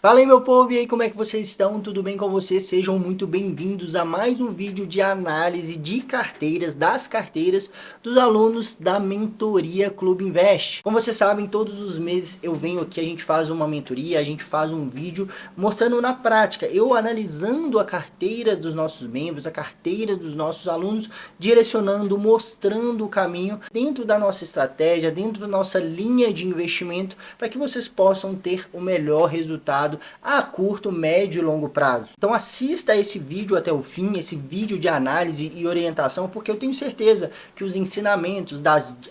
Fala aí meu povo, e aí como é que vocês estão? Tudo bem com vocês? Sejam muito bem-vindos a mais um vídeo de análise de carteiras, das carteiras dos alunos da mentoria Clube Invest. Como vocês sabem, todos os meses eu venho aqui, a gente faz uma mentoria, a gente faz um vídeo mostrando na prática, eu analisando a carteira dos nossos membros, a carteira dos nossos alunos, direcionando, mostrando o caminho dentro da nossa estratégia, dentro da nossa linha de investimento, para que vocês possam ter o melhor resultado a curto, médio e longo prazo. Então assista esse vídeo até o fim, esse vídeo de análise e orientação, porque eu tenho certeza que os ensinamentos,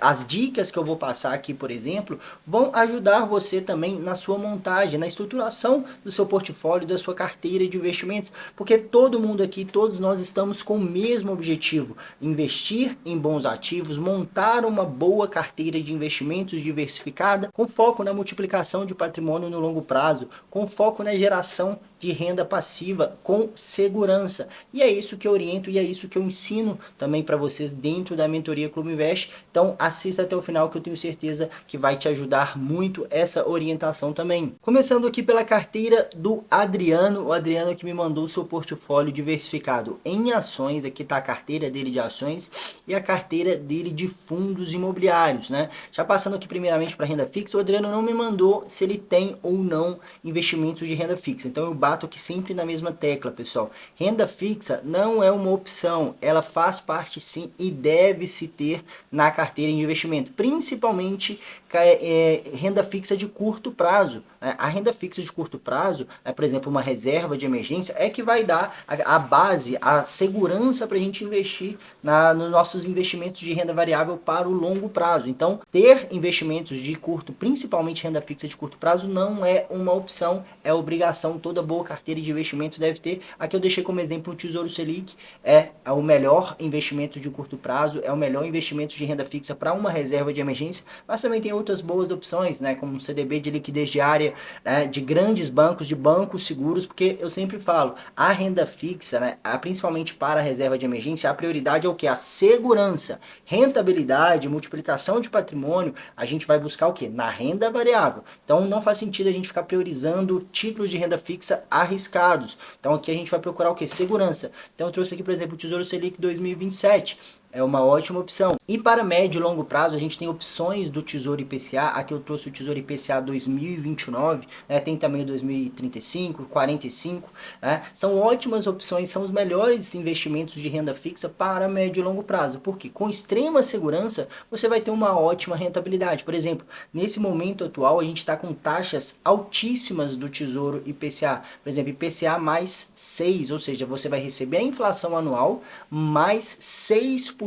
as dicas que eu vou passar aqui, por exemplo, vão ajudar você também na sua montagem, na estruturação do seu portfólio, da sua carteira de investimentos, porque todo mundo aqui, todos nós estamos com o mesmo objetivo: investir em bons ativos, montar uma boa carteira de investimentos diversificada, com foco na multiplicação de patrimônio no longo prazo, com foco na geração de renda passiva com segurança. E é isso que eu oriento e é isso que eu ensino também para vocês dentro da mentoria Clube Invest. Então assista até o final, que eu tenho certeza que vai te ajudar muito essa orientação também. Começando aqui pela carteira do Adriano, o Adriano que me mandou o seu portfólio diversificado em ações. Aqui está a carteira dele de ações e a carteira dele de fundos imobiliários, né? Já passando aqui primeiramente para renda fixa, o Adriano não me mandou se ele tem ou não investimentos de renda fixa. Então eu bato aqui sempre na mesma tecla, pessoal. Renda fixa não é uma opção, ela faz parte sim e deve-se ter na carteira de investimento, principalmente renda fixa de curto prazo. A renda fixa de curto prazo, por exemplo, uma reserva de emergência, é que vai dar a base, a segurança para a gente investir nos nossos investimentos de renda variável para o longo prazo. Então, ter investimentos de curto, principalmente renda fixa de curto prazo, não é uma opção, é obrigação. Toda boa carteira de investimentos deve ter. Aqui eu deixei como exemplo o Tesouro Selic, é o melhor investimento de curto prazo, é o melhor investimento de renda fixa para uma reserva de emergência, mas também tem outras boas opções, né, como um CDB de liquidez diária, né, de grandes bancos, de bancos seguros, porque eu sempre falo, a renda fixa, né, principalmente para a reserva de emergência, a prioridade é o que? A segurança, rentabilidade, multiplicação de patrimônio. A gente vai buscar o que? Na renda variável. Então não faz sentido a gente ficar priorizando títulos de renda fixa arriscados. Então aqui a gente vai procurar o que? Segurança. Então eu trouxe aqui, por exemplo, o Tesouro Selic 2027. É uma ótima opção. E para médio e longo prazo, a gente tem opções do Tesouro IPCA. Aqui eu trouxe o Tesouro IPCA 2029, né? Tem também o 2035, 45. Né? São ótimas opções, são os melhores investimentos de renda fixa para médio e longo prazo. Porque com extrema segurança, você vai ter uma ótima rentabilidade. Por exemplo, nesse momento atual, a gente está com taxas altíssimas do Tesouro IPCA. Por exemplo, IPCA mais 6, ou seja, você vai receber a inflação anual mais 6%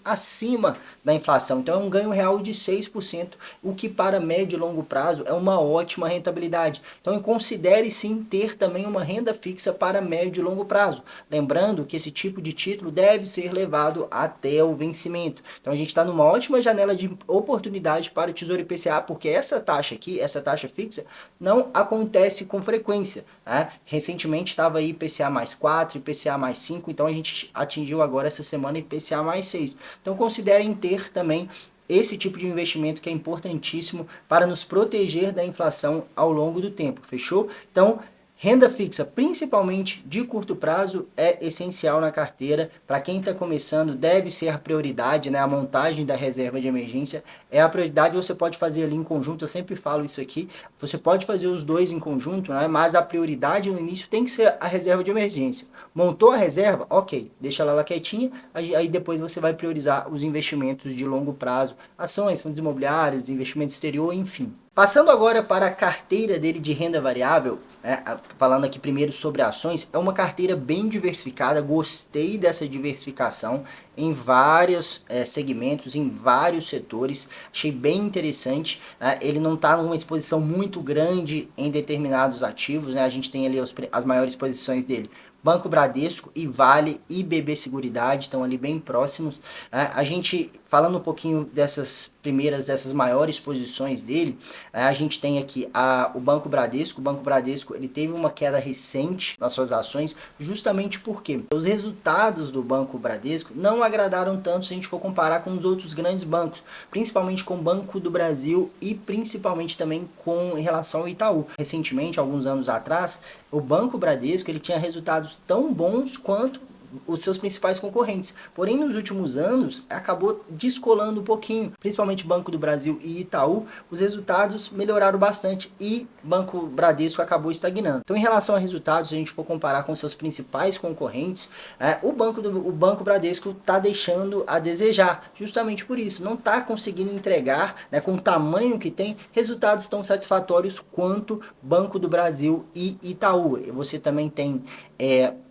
acima da inflação. Então é um ganho real de 6%, o que para médio e longo prazo é uma ótima rentabilidade. Então considere sim ter também uma renda fixa para médio e longo prazo. Lembrando que esse tipo de título deve ser levado até o vencimento. Então a gente está numa ótima janela de oportunidade para o Tesouro IPCA, porque essa taxa aqui, essa taxa fixa, não acontece com frequência. Né? Recentemente estava aí IPCA mais 4, IPCA mais 5, então a gente atingiu agora essa semana IPCA mais 6. Então considerem ter também esse tipo de investimento, que é importantíssimo para nos proteger da inflação ao longo do tempo, fechou? Então, renda fixa, principalmente de curto prazo, é essencial na carteira. Para quem está começando, deve ser a prioridade, né? A montagem da reserva de emergência é a prioridade. Você pode fazer ali em conjunto, eu sempre falo isso aqui, você pode fazer os dois em conjunto, né? Mas a prioridade no início tem que ser a reserva de emergência. Montou a reserva? Ok, deixa ela lá quietinha, aí depois você vai priorizar os investimentos de longo prazo, ações, fundos imobiliários, investimento exterior, enfim. Passando agora para a carteira dele de renda variável, né, falando aqui primeiro sobre ações, é uma carteira bem diversificada, gostei dessa diversificação em vários segmentos, em vários setores, achei bem interessante. Né, ele não está numa exposição muito grande em determinados ativos, né, a gente tem ali as maiores posições dele. Banco Bradesco e Vale e BB Seguridade estão ali bem próximos. A gente falando um pouquinho dessas maiores posições dele, a gente tem aqui o Banco Bradesco. O Banco Bradesco ele teve uma queda recente nas suas ações, justamente porque os resultados do Banco Bradesco não agradaram tanto se a gente for comparar com os outros grandes bancos, principalmente com o Banco do Brasil e principalmente também em relação ao Itaú. Recentemente, alguns anos atrás, o Banco Bradesco ele tinha resultados tão bons quanto os seus principais concorrentes. Porém, nos últimos anos, acabou descolando um pouquinho, principalmente Banco do Brasil e Itaú, os resultados melhoraram bastante e Banco Bradesco acabou estagnando. Então, em relação a resultados, se a gente for comparar com seus principais concorrentes, o Banco Bradesco está deixando a desejar, justamente por isso, não está conseguindo entregar, com o tamanho que tem, resultados tão satisfatórios quanto Banco do Brasil e Itaú. Você também tem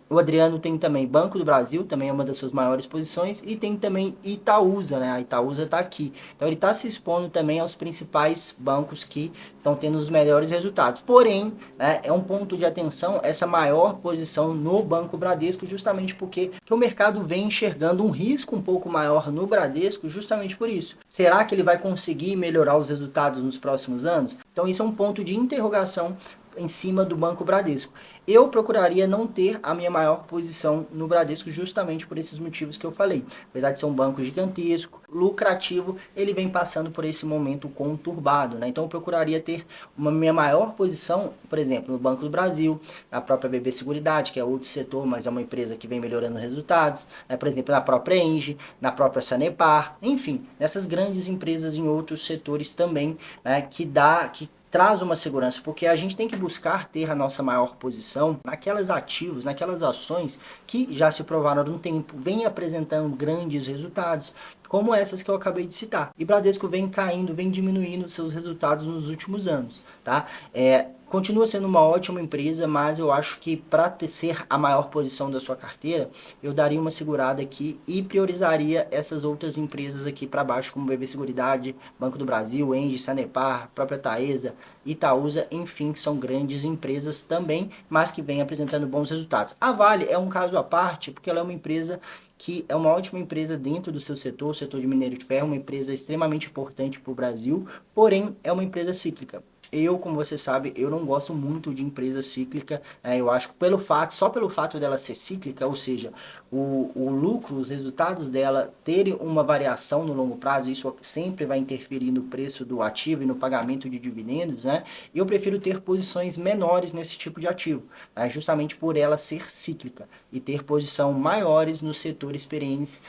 o Adriano tem também Banco do Brasil, também é uma das suas maiores posições, e tem também Itaúsa, né? A Itaúsa está aqui. Então ele está se expondo também aos principais bancos que estão tendo os melhores resultados. Porém, é um ponto de atenção essa maior posição no Banco Bradesco, justamente porque o mercado vem enxergando um risco um pouco maior no Bradesco, justamente por isso. Será que ele vai conseguir melhorar os resultados nos próximos anos? Então isso é um ponto de interrogação em cima do Banco Bradesco. Eu procuraria não ter a minha maior posição no Bradesco justamente por esses motivos que eu falei. Apesar de ser um banco gigantesco, lucrativo, ele vem passando por esse momento conturbado, né? Então eu procuraria ter uma minha maior posição, por exemplo, no Banco do Brasil, na própria BB Seguridade, que é outro setor, mas é uma empresa que vem melhorando resultados, né? Por exemplo, na própria Engie, na própria Sanepar, enfim, nessas grandes empresas em outros setores também, né? que traz uma segurança, porque a gente tem que buscar ter a nossa maior posição naquelas ativos, naquelas ações que já se provaram no tempo, vem apresentando grandes resultados, como essas que eu acabei de citar. E Bradesco vem caindo, vem diminuindo seus resultados nos últimos anos, tá? Continua sendo uma ótima empresa, mas eu acho que para ser a maior posição da sua carteira, eu daria uma segurada aqui e priorizaria essas outras empresas aqui para baixo, como BB Seguridade, Banco do Brasil, Engie, Sanepar, própria Taesa, Itaúsa, enfim, que são grandes empresas também, mas que vêm apresentando bons resultados. A Vale é um caso à parte, porque ela é uma empresa que é uma ótima empresa dentro do seu setor, o setor de minério de ferro, uma empresa extremamente importante para o Brasil, porém é uma empresa cíclica. Eu, como você sabe, eu não gosto muito de empresa cíclica, eu acho que só pelo fato dela ser cíclica, ou seja, o lucro, os resultados dela terem uma variação no longo prazo, isso sempre vai interferir no preço do ativo e no pagamento de dividendos, né? Eu prefiro ter posições menores nesse tipo de ativo, justamente por ela ser cíclica e ter posição maiores nos setores perenes,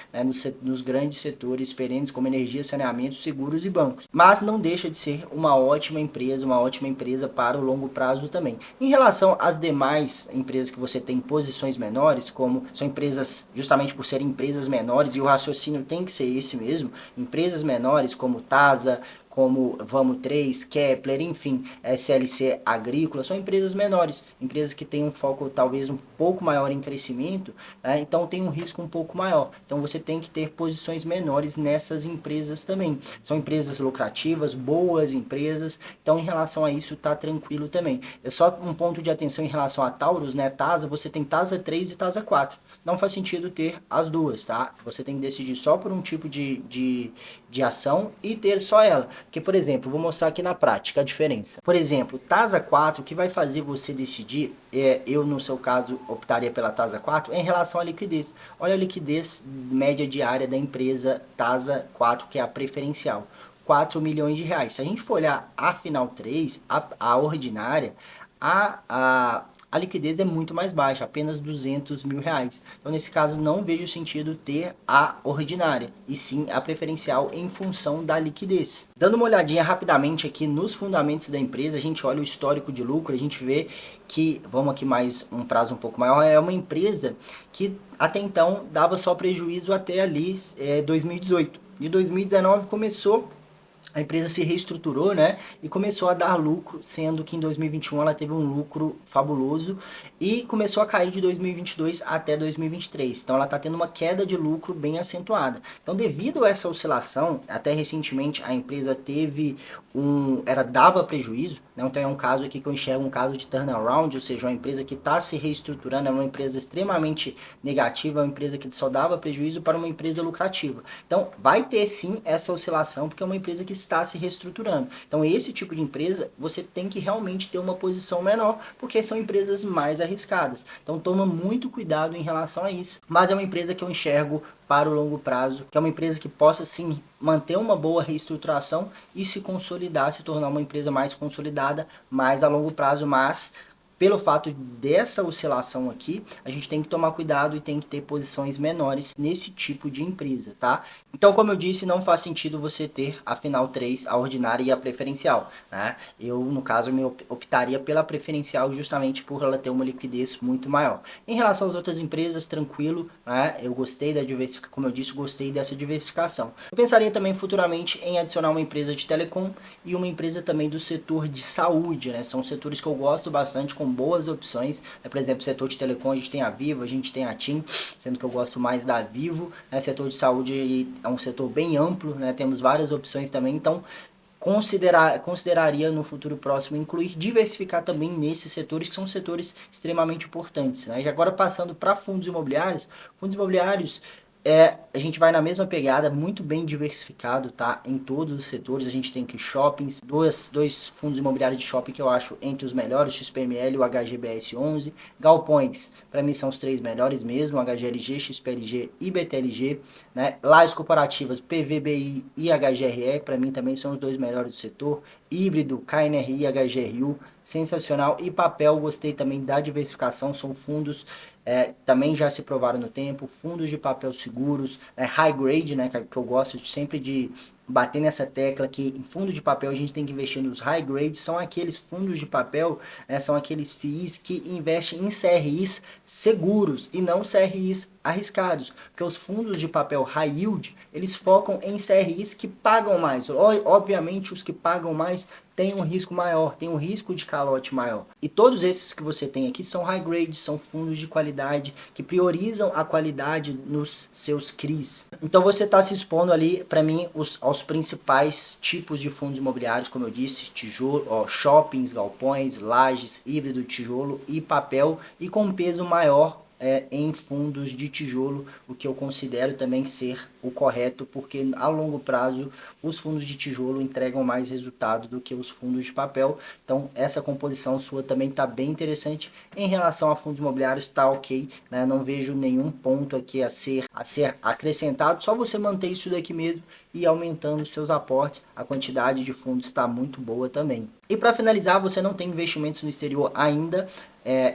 nos grandes setores perenes como energia, saneamento, seguros e bancos. Mas não deixa de ser uma ótima empresa para o longo prazo também. Em relação às demais empresas que você tem posições menores, como são empresas, justamente por serem empresas menores, e o raciocínio tem que ser esse mesmo, empresas menores como Tasa, como Vamo3, Kepler, enfim, SLC Agrícola, são empresas menores, empresas que têm um foco talvez um pouco maior em crescimento, então tem um risco um pouco maior. Então você tem que ter posições menores nessas empresas também. São empresas lucrativas, boas empresas, então em relação a isso tá tranquilo também. É só um ponto de atenção em relação a Taurus, né? Tasa, você tem Tasa 3 e Tasa 4. Não faz sentido ter as duas, tá? Você tem que decidir só por um tipo de ação e ter só ela. Porque, por exemplo, vou mostrar aqui na prática a diferença. Por exemplo, Tasa 4, o que vai fazer você decidir, eu no seu caso optaria pela Tasa 4, é em relação à liquidez. Olha a liquidez média diária da empresa Tasa 4, que é a preferencial. 4 milhões de reais. Se a gente for olhar a final 3, a ordinária, a liquidez é muito mais baixa, apenas 200 mil reais. Então, nesse caso, não vejo sentido ter a ordinária, e sim a preferencial em função da liquidez. Dando uma olhadinha rapidamente aqui nos fundamentos da empresa, a gente olha o histórico de lucro, a gente vê que, vamos aqui mais um prazo um pouco maior, é uma empresa que até então dava só prejuízo até ali 2018. De 2019 começou, a empresa se reestruturou, né, e começou a dar lucro, sendo que em 2021 ela teve um lucro fabuloso e começou a cair de 2022 até 2023. Então ela está tendo uma queda de lucro bem acentuada. Então, devido a essa oscilação, até recentemente a empresa dava prejuízo, né? Então é um caso aqui que eu enxergo um caso de turnaround, ou seja, uma empresa que está se reestruturando, é uma empresa extremamente negativa, é uma empresa que só dava prejuízo para uma empresa lucrativa. Então vai ter sim essa oscilação, porque é uma empresa que está se reestruturando. Então esse tipo de empresa, você tem que realmente ter uma posição menor, porque são empresas mais arriscadas. Então toma muito cuidado em relação a isso. Mas é uma empresa que eu enxergo para o longo prazo, que é uma empresa que possa sim manter uma boa reestruturação e se consolidar, se tornar uma empresa mais consolidada, mais a longo prazo, mas pelo fato dessa oscilação aqui, a gente tem que tomar cuidado e tem que ter posições menores nesse tipo de empresa, tá? Então, como eu disse, não faz sentido você ter a final 3, a ordinária e a preferencial, né? Eu, no caso, me optaria pela preferencial justamente por ela ter uma liquidez muito maior. Em relação às outras empresas, tranquilo, né? Eu gostei da diversificação, como eu disse, gostei dessa diversificação. Eu pensaria também futuramente em adicionar uma empresa de telecom e uma empresa também do setor de saúde, né? São setores que eu gosto bastante, com boas opções, por exemplo, setor de telecom a gente tem a Vivo, a gente tem a TIM, sendo que eu gosto mais da Vivo, né? Setor de saúde é um setor bem amplo, né? Temos várias opções também, então consideraria no futuro próximo incluir, diversificar também nesses setores que são setores extremamente importantes, né? E agora passando para fundos imobiliários a gente vai na mesma pegada, muito bem diversificado, tá? Em todos os setores, a gente tem aqui shoppings, dois fundos imobiliários de shopping que eu acho entre os melhores, XPML e o HGBS 11. Galpões, para mim são os três melhores mesmo, HGLG, XPLG e BTLG, né? Lajes corporativas, PVBI e HGRE, para mim também são os dois melhores do setor. Híbrido, KNRI, HGRU, sensacional. E papel, gostei também da diversificação, são fundos também já se provaram no tempo, fundos de papel seguros, high grade, né, que eu gosto sempre de bater nessa tecla que em fundo de papel a gente tem que investir nos high grades, são aqueles fundos de papel, são aqueles FIIs que investem em CRIs seguros e não CRIs arriscados, porque os fundos de papel high yield, eles focam em CRIs que pagam mais, obviamente os que pagam mais tem um risco maior, tem um risco de calote maior. E todos esses que você tem aqui são high grade, são fundos de qualidade, que priorizam a qualidade nos seus CRIs. Então você está se expondo ali, para mim, aos principais tipos de fundos imobiliários, como eu disse, tijolo, shoppings, galpões, lajes, híbrido, tijolo e papel, e com peso maior em fundos de tijolo, o que eu considero também ser o correto, porque a longo prazo os fundos de tijolo entregam mais resultado do que os fundos de papel. Então essa composição sua também está bem interessante. Em relação a fundos imobiliários está ok, né? Não vejo nenhum ponto aqui a ser acrescentado, só você manter isso daqui mesmo e aumentando seus aportes, a quantidade de fundos está muito boa também. E para finalizar, você não tem investimentos no exterior ainda,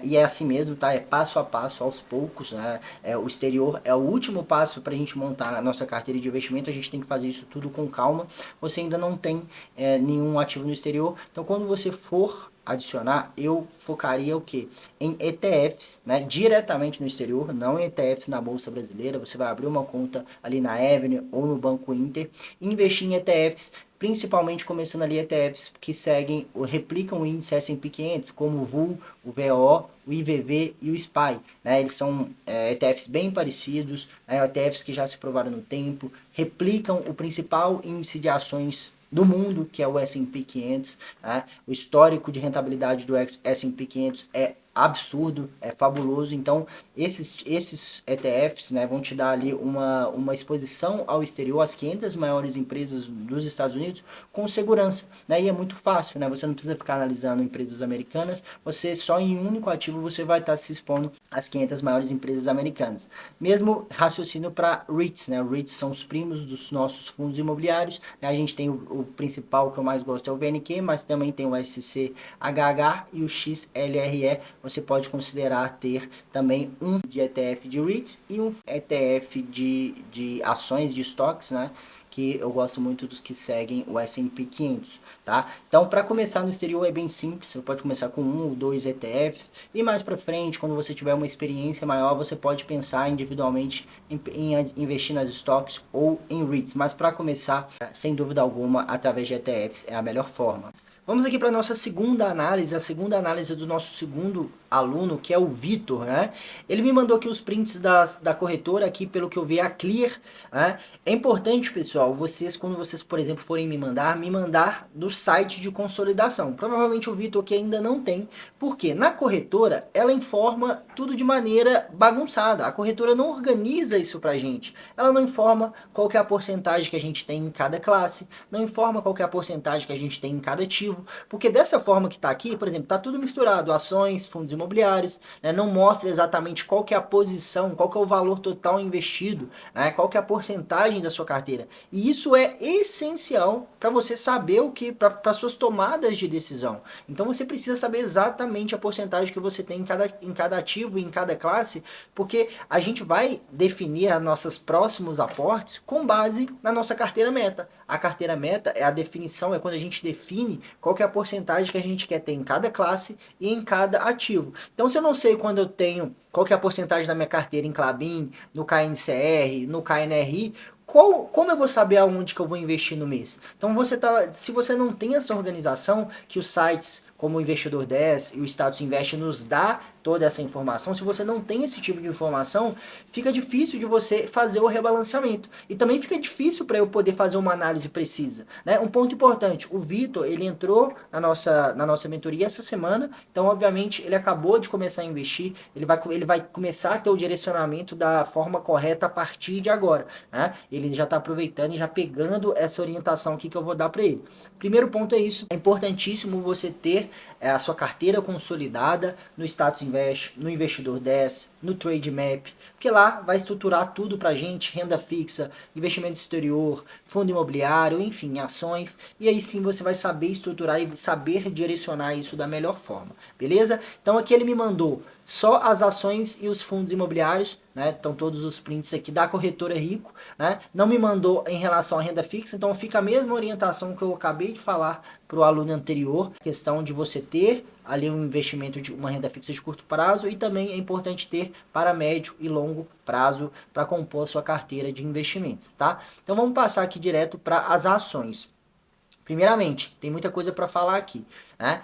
e é assim mesmo, tá? É passo a passo, aos poucos, né? O exterior é o último passo para a gente montar a nossa carteira de investimento, a gente tem que fazer isso tudo com calma. Você ainda não tem nenhum ativo no exterior, então quando você for adicionar, eu focaria o que? Em ETFs, né? Diretamente no exterior, não em ETFs na Bolsa Brasileira. Você vai abrir uma conta ali na Avenue ou no Banco Inter e investir em ETFs, principalmente começando ali ETFs que seguem ou replicam o índice S&P 500, como o VUL, o VO, o IVV e o SPY, né? Eles são ETFs bem parecidos, ETFs que já se provaram no tempo, replicam o principal índice de ações do mundo, que é o S&P 500, né? O histórico de rentabilidade do S&P 500 é absurdo, é fabuloso. Então esses ETFs, né, vão te dar ali uma exposição ao exterior, às 500 maiores empresas dos Estados Unidos, com segurança, né? E é muito fácil, né? Você não precisa ficar analisando empresas americanas, você só em um único ativo você vai estar se expondo às 500 maiores empresas americanas. Mesmo raciocínio para REITs, né? REITs são os primos dos nossos fundos imobiliários, né? A gente tem o principal que eu mais gosto é o VNQ, mas também tem o SCHH e o XLRE. Você pode considerar ter também um de ETF de REITs e um ETF de ações, de estoques, né? Que eu gosto muito dos que seguem o S&P 500, tá? Então, para começar no exterior é bem simples, você pode começar com um ou dois ETFs, e mais para frente, quando você tiver uma experiência maior, você pode pensar individualmente em investir nas estoques ou em REITs, mas para começar, sem dúvida alguma, através de ETFs é a melhor forma. Vamos aqui para a nossa segunda análise, a segunda análise do nosso segundo aluno, que é o Vitor, né? Ele me mandou aqui os prints da corretora, aqui pelo que eu vi, a Clear, né? É importante, pessoal, vocês, quando vocês, por exemplo, forem me mandar do site de consolidação. Provavelmente o Vitor aqui ainda não tem, porque na corretora, ela informa tudo de maneira bagunçada. A corretora não organiza isso pra gente. Ela não informa qual que é a porcentagem que a gente tem em cada classe, não informa qual que é a porcentagem que a gente tem em cada ativo, porque dessa forma que está aqui, por exemplo, está tudo misturado, ações, fundos imobiliários, né, não mostra exatamente qual que é a posição, qual que é o valor total investido, né, qual que é a porcentagem da sua carteira. E isso é essencial para você saber o que, para suas tomadas de decisão. Então você precisa saber exatamente a porcentagem que você tem em cada ativo e em cada classe, porque a gente vai definir os nossos próximos aportes com base na nossa carteira meta. A carteira meta é a definição, é quando a gente define qual que é a porcentagem que a gente quer ter em cada classe e em cada ativo. Então, se eu não sei quando eu tenho qual que é a porcentagem da minha carteira em Klabin, no KNCR, no KNRI, como eu vou saber aonde que eu vou investir no mês? Então, se você não tem essa organização, que os sites como o Investidor 10 e o Status Invest nos dá toda essa informação, se você não tem esse tipo de informação, fica difícil de você fazer o rebalanceamento. E também fica difícil para eu poder fazer uma análise precisa, né? Um ponto importante, o Vitor, ele entrou na nossa mentoria essa semana, então obviamente ele acabou de começar a investir, ele vai começar a ter o direcionamento da forma correta a partir de agora, né? Ele já está aproveitando e já pegando essa orientação aqui que eu vou dar para ele. Primeiro ponto é isso, é importantíssimo você ter a sua carteira consolidada no Status Invest, no Investidor 10, no Trade Map, porque lá vai estruturar tudo pra gente, renda fixa, investimento exterior, fundo imobiliário, enfim, ações, e aí sim você vai saber estruturar e saber direcionar isso da melhor forma, beleza? Então aqui ele me mandou só as ações e os fundos imobiliários, né? Estão todos os prints aqui da corretora Rico, né? Não me mandou em relação à renda fixa, então fica a mesma orientação que eu acabei de falar para o aluno anterior, questão de você ter ali um investimento de uma renda fixa de curto prazo, e também é importante ter para médio e longo prazo para compor a sua carteira de investimentos, tá? Então vamos passar aqui direto para as ações. Primeiramente, tem muita coisa para falar aqui, né?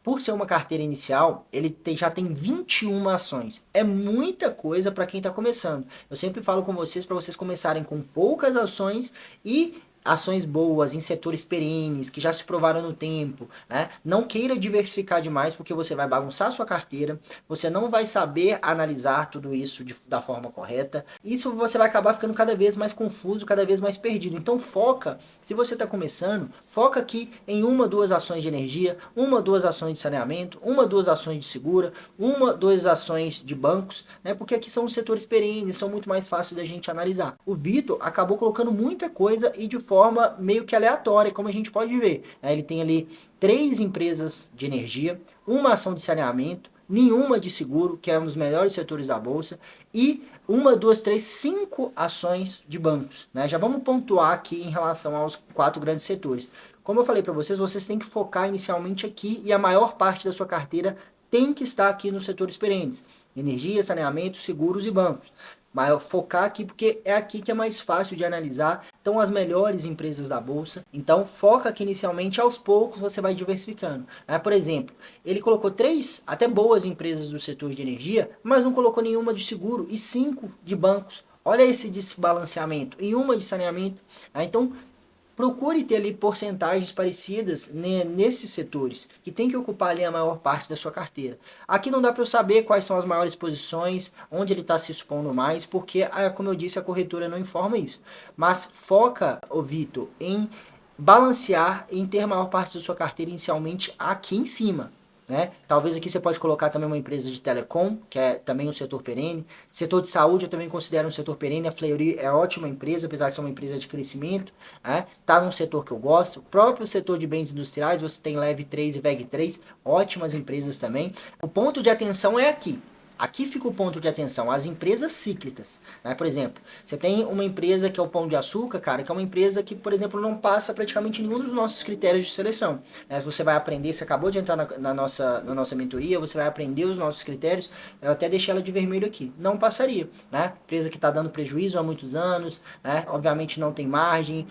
Por ser uma carteira inicial, ele já tem 21 ações. É muita coisa para quem está começando. Eu sempre falo com vocês para vocês começarem com poucas ações e ações boas em setores perenes, que já se provaram no tempo, né? Não queira diversificar demais, porque você vai bagunçar a sua carteira, você não vai saber analisar tudo isso da forma correta. Isso você vai acabar ficando cada vez mais confuso, cada vez mais perdido. Então foca, se você está começando, foca aqui em uma, duas ações de energia, uma, duas ações de saneamento, uma, duas ações de segura, uma, duas ações de bancos, né? Porque aqui são os setores perenes, são muito mais fáceis da gente analisar. O Vitor acabou colocando muita coisa e de forma meio que aleatória, como a gente pode ver, né? Ele tem ali 3 empresas de energia, uma ação de saneamento, nenhuma de seguro, que é um dos melhores setores da bolsa, e 1, 2, 3, 5 ações de bancos, né? Já vamos pontuar aqui em relação aos 4 grandes setores. Como eu falei para vocês, vocês têm que focar inicialmente aqui, e a maior parte da sua carteira tem que estar aqui nos setores perenes: energia, saneamento, seguros e bancos. Mas focar aqui porque é aqui que é mais fácil de analisar. Então, as melhores empresas da bolsa. Então, foca aqui inicialmente, aos poucos você vai diversificando. Por exemplo, ele colocou 3 até boas empresas do setor de energia, mas não colocou nenhuma de seguro e 5 de bancos. Olha esse desbalanceamento. E uma de saneamento. Então, procure ter ali porcentagens parecidas nesses setores, que tem que ocupar ali a maior parte da sua carteira. Aqui não dá para eu saber quais são as maiores posições, onde ele está se expondo mais, porque, como eu disse, a corretora não informa isso. Mas foca, Vitor, em balancear, em ter a maior parte da sua carteira inicialmente aqui em cima. Né? Talvez aqui você pode colocar também uma empresa de telecom, que é também um setor perene. Setor de saúde eu também considero um setor perene. A Fleury é ótima empresa, apesar de ser uma empresa de crescimento. Tá num setor que eu gosto. O próprio setor de bens industriais, você tem Leve 3 e VEG 3, ótimas empresas também. O ponto de atenção é aqui. aqui fica o ponto de atenção, as empresas cíclicas, né? Por exemplo, você tem uma empresa que é o Pão de Açúcar, cara, que é uma empresa que, por exemplo, não passa praticamente nenhum dos nossos critérios de seleção, né? Você vai aprender, você acabou de entrar na nossa mentoria, você vai aprender os nossos critérios, eu até deixei ela de vermelho aqui, não passaria, né? Empresa que está dando prejuízo há muitos anos, né? Obviamente não tem margem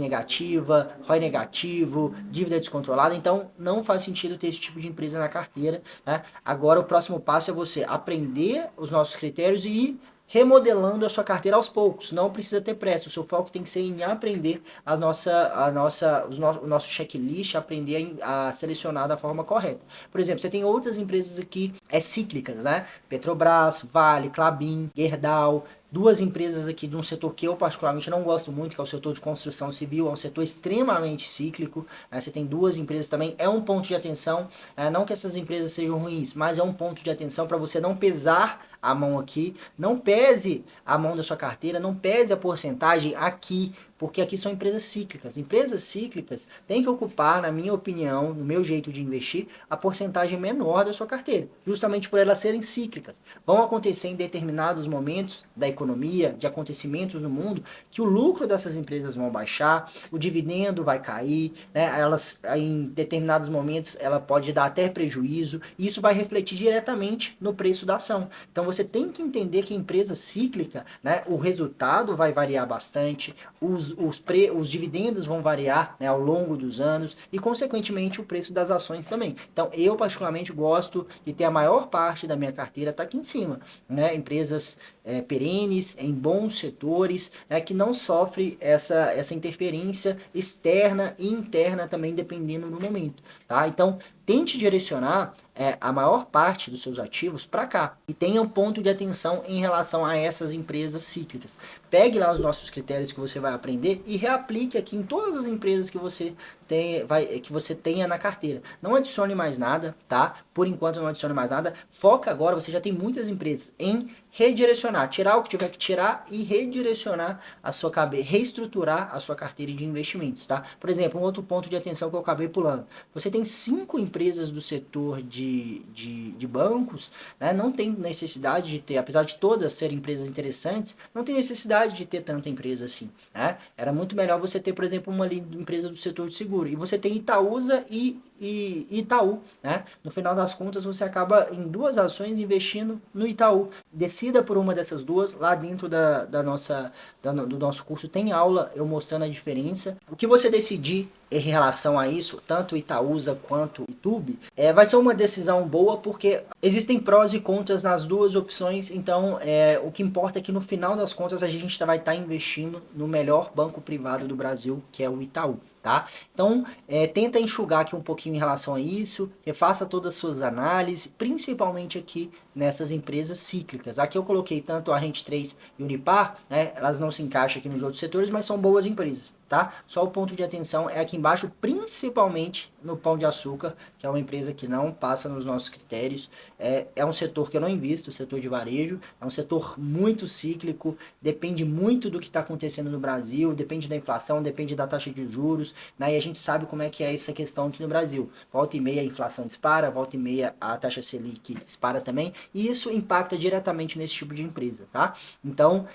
negativa, ROI negativo, dívida descontrolada, então não faz sentido ter esse tipo de empresa na carteira, né? Agora o próximo passo é você aprender os nossos critérios e ir remodelando a sua carteira aos poucos. Não precisa ter pressa. O seu foco tem que ser em aprender o nosso checklist, aprender a selecionar da forma correta. Por exemplo, você tem outras empresas aqui cíclicas, né? Petrobras, Vale, Klabin, Gerdau, duas empresas aqui de um setor que eu particularmente não gosto muito, que é o setor de construção civil, é um setor extremamente cíclico, né? Você tem duas empresas também, é um ponto de atenção, não que essas empresas sejam ruins, mas é um ponto de atenção para você não pesar a mão aqui, não pese a mão da sua carteira, não pese a porcentagem aqui, porque aqui são empresas cíclicas. Empresas cíclicas têm que ocupar, na minha opinião, no meu jeito de investir, a porcentagem menor da sua carteira, justamente por elas serem cíclicas. Vão acontecer em determinados momentos da economia, de acontecimentos no mundo, que o lucro dessas empresas vão baixar, o dividendo vai cair, né? Elas, em determinados momentos, ela pode dar até prejuízo, e isso vai refletir diretamente no preço da ação. Então você tem que entender que empresa cíclica, né, o resultado vai variar bastante, os dividendos vão variar, né, ao longo dos anos e, consequentemente, o preço das ações também. Então, eu particularmente gosto de ter a maior parte da minha carteira tá aqui em cima, né, empresas perenes, em bons setores, que não sofre essa interferência externa e interna também, dependendo do momento, tá? Então, tente direcionar a maior parte dos seus ativos para cá e tenha um ponto de atenção em relação a essas empresas cíclicas. Pegue lá os nossos critérios que você vai aprender e reaplique aqui em todas as empresas que você tenha na carteira. Não adicione mais nada, tá? Por enquanto não adicione mais nada. Foca agora, você já tem muitas empresas, em redirecionar, tirar o que tiver que tirar e redirecionar a sua cabeça, reestruturar a sua carteira de investimentos, tá? Por exemplo, um outro ponto de atenção que eu acabei pulando. Você tem 5 empresas do setor de bancos, né? Não tem necessidade de ter, apesar de todas serem empresas interessantes, não tem necessidade de ter tanta empresa assim, né? Era muito melhor você ter, por exemplo, uma empresa do setor de seguro. E você tem Itaúsa e Itaú, né? No final das contas, você acaba em duas ações investindo no Itaú. Decida por uma dessas duas. Lá dentro do nosso curso tem aula eu mostrando a diferença. O que você decidir em relação a isso, tanto Itaúsa quanto Itube, vai ser uma decisão boa, porque existem prós e contras nas duas opções. Então, o que importa é que no final das contas a gente vai estar investindo no melhor banco privado do Brasil, que é o Itaú, tá? Então, tenta enxugar aqui um pouquinho em relação a isso, refaça todas as suas análises, principalmente aqui nessas empresas cíclicas. Aqui eu coloquei tanto a Rente 3 e Unipar, né? Elas não se encaixam aqui nos outros setores, mas são boas empresas, tá? Só o ponto de atenção é aqui embaixo, principalmente no Pão de Açúcar, que é uma empresa que não passa nos nossos critérios. É um setor que eu não invisto, o setor de varejo, é um setor muito cíclico, depende muito do que está acontecendo no Brasil, depende da inflação, depende da taxa de juros, né? E a gente sabe como é que é essa questão aqui no Brasil. Volta e meia a inflação dispara, volta e meia a taxa Selic dispara também, e isso impacta diretamente nesse tipo de empresa, tá? Então,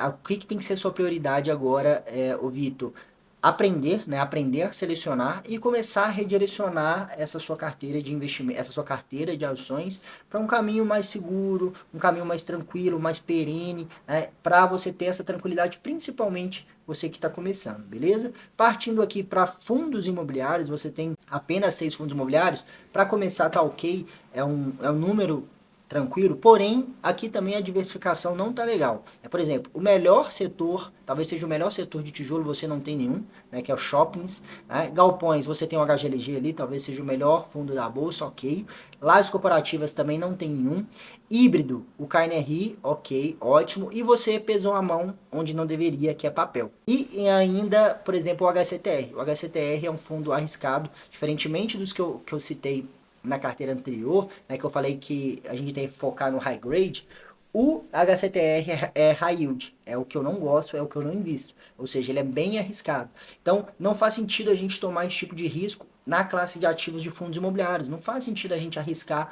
o que tem que ser sua prioridade agora, ô Vitor? Aprender, né? Aprender a selecionar e começar a redirecionar essa sua carteira de investimento, essa sua carteira de ações para um caminho mais seguro, um caminho mais tranquilo, mais perene, né? Para você ter essa tranquilidade, principalmente você que está começando, beleza? Partindo aqui para fundos imobiliários, você tem apenas 6 fundos imobiliários. Para começar, tá ok, é um número tranquilo, porém, aqui também a diversificação não tá legal. Por exemplo, o melhor setor, talvez seja o melhor setor de tijolo, você não tem nenhum, né, que é os shoppings, né? Galpões, você tem o HGLG ali, talvez seja o melhor fundo da bolsa, ok. Lajes corporativas também não tem nenhum. Híbrido, o KNRI, ok, ótimo. E você pesou a mão onde não deveria, que é papel. E ainda, por exemplo, o HCTR. O HCTR é um fundo arriscado, diferentemente dos que eu citei na carteira anterior, né, que eu falei que a gente tem que focar no high grade. O HCTR é high yield, é o que eu não gosto, é o que eu não invisto, ou seja, ele é bem arriscado. Então, não faz sentido a gente tomar esse tipo de risco na classe de ativos de fundos imobiliários. Não faz sentido a gente arriscar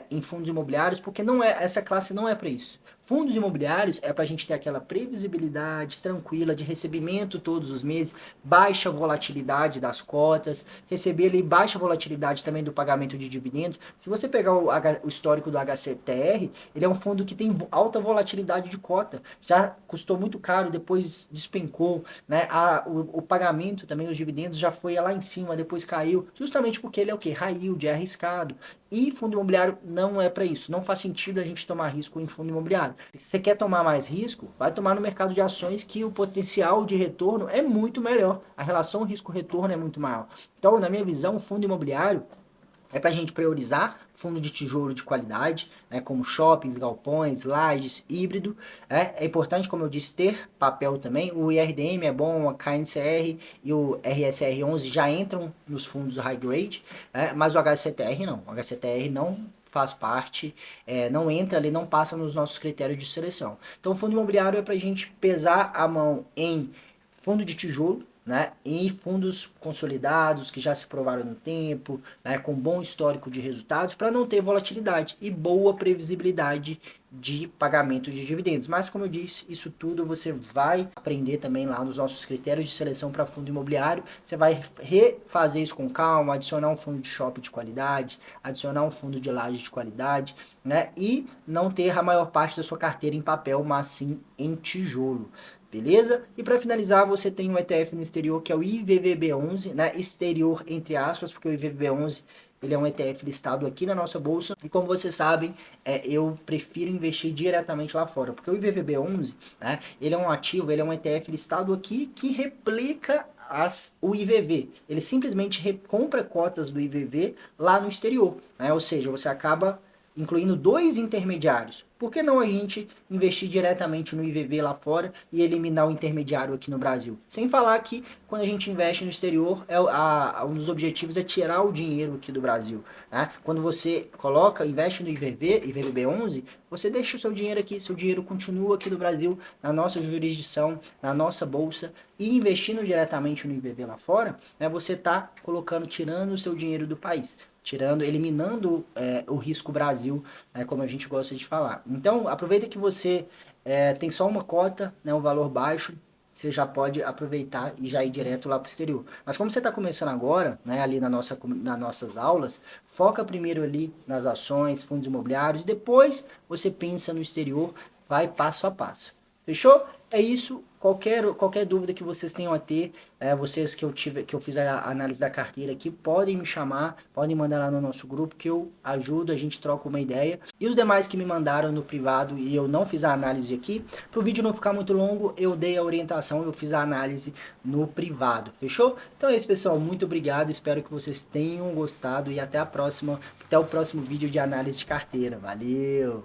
em fundos imobiliários, porque essa classe não é para isso. Fundos imobiliários é para a gente ter aquela previsibilidade tranquila de recebimento todos os meses, baixa volatilidade das cotas, receber ali baixa volatilidade também do pagamento de dividendos. Se você pegar o histórico do HCTR, ele é um fundo que tem alta volatilidade de cota. Já custou muito caro, depois despencou, né? O pagamento também, os dividendos já foi lá em cima, depois caiu, justamente porque ele é o que? High yield, é arriscado. E fundo imobiliário não é para isso. Não faz sentido a gente tomar risco em fundo imobiliário. Se você quer tomar mais risco, vai tomar no mercado de ações que o potencial de retorno é muito melhor. A relação risco-retorno é muito maior. Então, na minha visão, o fundo imobiliário é para a gente priorizar fundo de tijolo de qualidade, né, como shoppings, galpões, lajes, híbrido. É importante, como eu disse, ter papel também. O IRDM é bom, a KNCR e o RSR11 já entram nos fundos high grade, mas o HCTR não. O HCTR não faz parte, não entra ali, não passa nos nossos critérios de seleção. Então, o fundo imobiliário é para a gente pesar a mão em fundo de tijolo, né, e fundos consolidados que já se provaram no tempo, né, com bom histórico de resultados, para não ter volatilidade e boa previsibilidade de pagamento de dividendos. Mas, como eu disse, isso tudo você vai aprender também lá nos nossos critérios de seleção para fundo imobiliário. Você vai refazer isso com calma, adicionar um fundo de shopping de qualidade, adicionar um fundo de laje de qualidade, né, e não ter a maior parte da sua carteira em papel, mas sim em tijolo. Beleza? E para finalizar, você tem um ETF no exterior que é o IVVB11, né? Exterior entre aspas, porque o IVVB11 ele é um ETF listado aqui na nossa bolsa. E como vocês sabem, eu prefiro investir diretamente lá fora, porque o IVVB11, né? Ele é um ativo, ele é um ETF listado aqui que replica o IVV. Ele simplesmente compra cotas do IVV lá no exterior, né? Ou seja, você acaba incluindo dois intermediários. Por que não a gente investir diretamente no IVV lá fora e eliminar o intermediário aqui no Brasil? Sem falar que quando a gente investe no exterior, um dos objetivos é tirar o dinheiro aqui do Brasil. Né? Quando você investe no IVV, IVVB11, você deixa o seu dinheiro aqui, seu dinheiro continua aqui no Brasil, na nossa jurisdição, na nossa bolsa, e investindo diretamente no IVV lá fora, né, você está tirando o seu dinheiro do país. Eliminando o risco Brasil, como a gente gosta de falar. Então, aproveita que você tem só uma cota, né, um valor baixo, você já pode aproveitar e já ir direto lá para o exterior. Mas como você está começando agora, né, ali nas nossas aulas, foca primeiro ali nas ações, fundos imobiliários, depois você pensa no exterior, vai passo a passo. Fechou? É isso. Qualquer dúvida que vocês tenham a ter, vocês que eu fiz a análise da carteira aqui, podem me chamar, podem mandar lá no nosso grupo que eu ajudo, a gente troca uma ideia. E os demais que me mandaram no privado e eu não fiz a análise aqui, para o vídeo não ficar muito longo, eu dei a orientação, eu fiz a análise no privado. Fechou? Então é isso, pessoal. Muito obrigado. Espero que vocês tenham gostado e até o próximo vídeo de análise de carteira. Valeu!